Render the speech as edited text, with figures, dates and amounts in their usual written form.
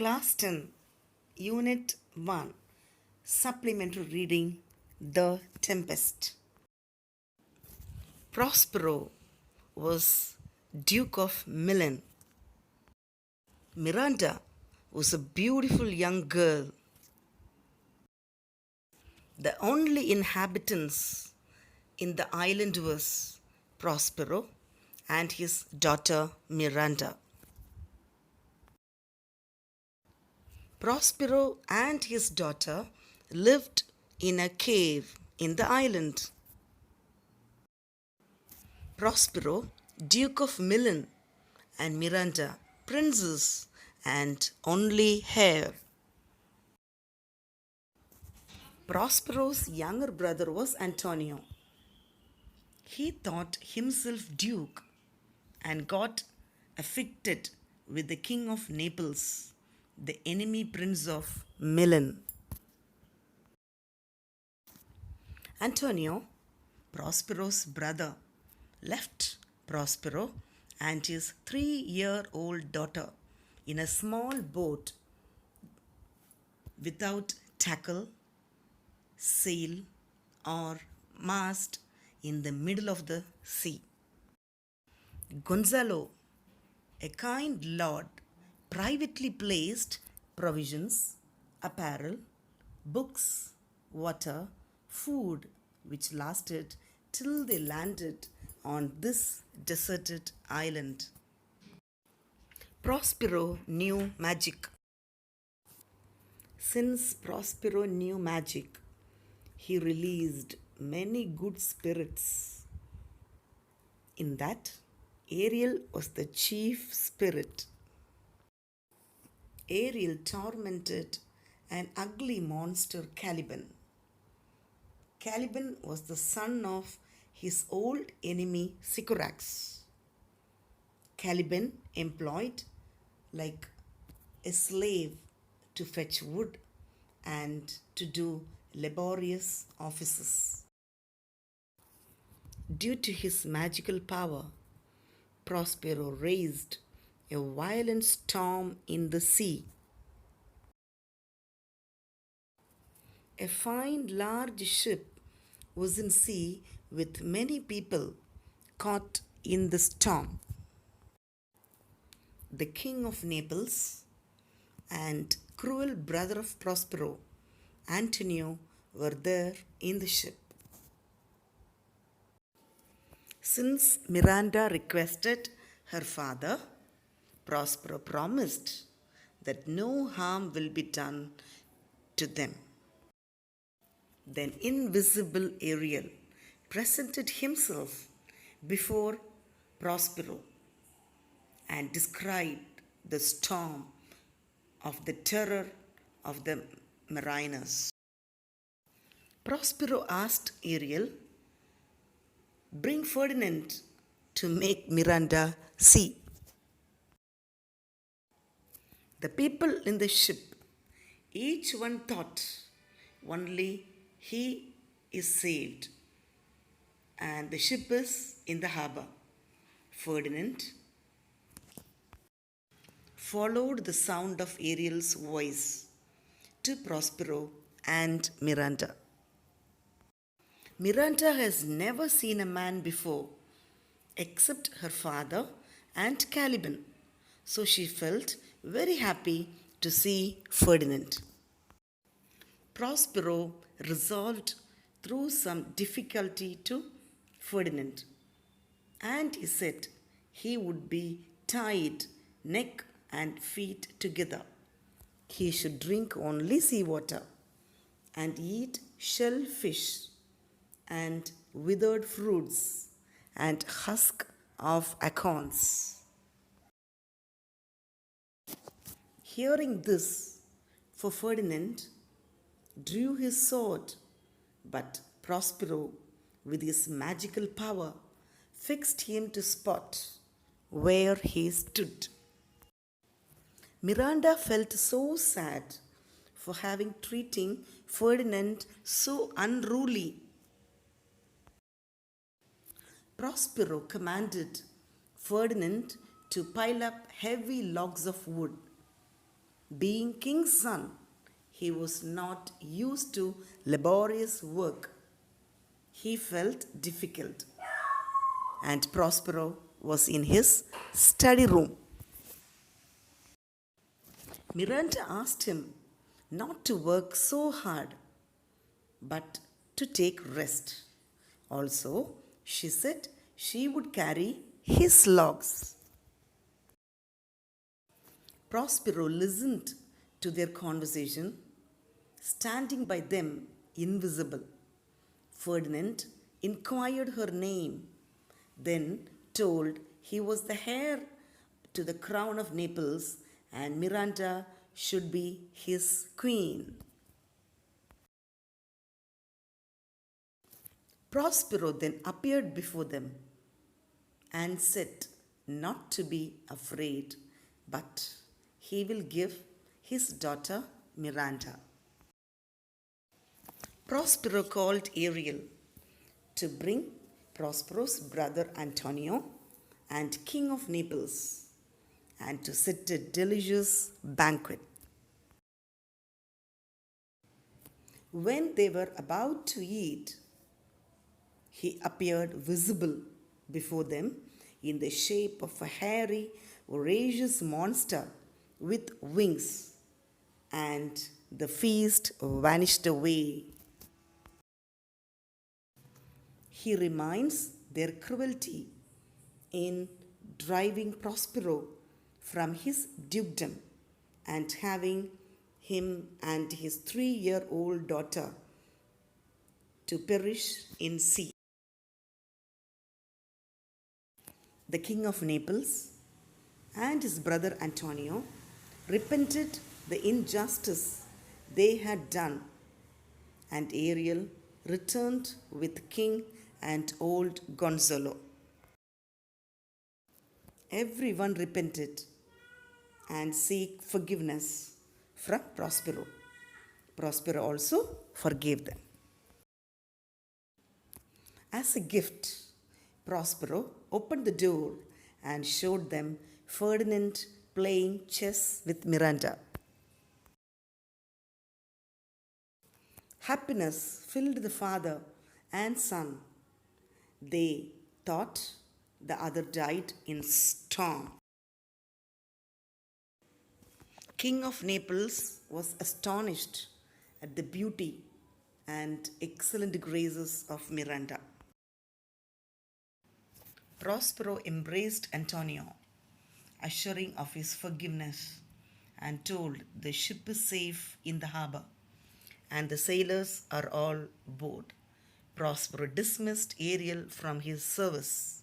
Class 10, Unit 1, Supplementary Reading, The Tempest. Prospero was Duke of Milan. Miranda was a beautiful young girl. The only inhabitants in the island was Prospero and his daughter Miranda. Prospero and his daughter lived in a cave in the island. Prospero, Duke of Milan, and Miranda, princess and only heir. Prospero's younger brother was Antonio. He thought himself duke and got afflicted with the king of Naples, the enemy prince of Milan. Antonio, Prospero's brother, left Prospero and his 3-year-old daughter in a small boat without tackle, sail, or mast in the middle of the sea. Gonzalo, a kind lord, privately placed provisions, apparel, books, water, food, which lasted till they landed on this deserted island. Prospero knew magic. Since Prospero knew magic, he released many good spirits. In that, Ariel was the chief spirit. Ariel tormented an ugly monster, Caliban. Caliban was the son of his old enemy Sycorax. Caliban employed like a slave to fetch wood and to do laborious offices. Due to his magical power, Prospero raised a violent storm in the sea. A fine large ship was in sea with many people caught in the storm. The king of Naples and cruel brother of Prospero, Antonio, were there in the ship. Since Miranda requested her father, Prospero promised that no harm will be done to them. Then invisible Ariel presented himself before Prospero and described the storm of the terror of the mariners. Prospero asked Ariel, "Bring Ferdinand to make Miranda see." The people in the ship, each one thought only he is saved and the ship is in the harbor. Ferdinand followed the sound of Ariel's voice to Prospero and Miranda. Miranda has never seen a man before except her father and Caliban, so she felt very happy to see Ferdinand. Prospero resolved through some difficulty to Ferdinand, and he said he would be tied neck and feet together. He should drink only seawater and eat shellfish and withered fruits and husk of acorns. Hearing this, for Ferdinand drew his sword, but Prospero, with his magical power, fixed him to spot where he stood. Miranda felt so sad for having treating Ferdinand so unruly. Prospero commanded Ferdinand to pile up heavy logs of wood. Being king's son, he was not used to laborious work. He felt difficult, and Prospero was in his study room. Miranda asked him not to work so hard, but to take rest. Also, she said she would carry his logs. Prospero listened to their conversation, standing by them invisible. Ferdinand inquired her name, then told he was the heir to the crown of Naples and Miranda should be his queen. Prospero then appeared before them and said not to be afraid, but he will give his daughter Miranda. Prospero called Ariel to bring Prospero's brother Antonio and King of Naples and to set a delicious banquet. When they were about to eat, he appeared visible before them in the shape of a hairy, voracious monster with wings, and the feast vanished away. He reminds their cruelty in driving Prospero from his dukedom and having him and his 3-year-old daughter to perish in sea. The king of Naples and his brother Antonio repented the injustice they had done, and Ariel returned with king and old Gonzalo. Everyone repented and seek forgiveness from Prospero. Prospero also forgave them. As a gift, Prospero opened the door and showed them Ferdinand playing chess with Miranda. Happiness filled the father and son. They thought the other died in storm. King of Naples was astonished at the beauty and excellent graces of Miranda. Prospero embraced Antonio, assuring of his forgiveness, and told the ship is safe in the harbor and the sailors are all aboard. Prospero dismissed Ariel from his service.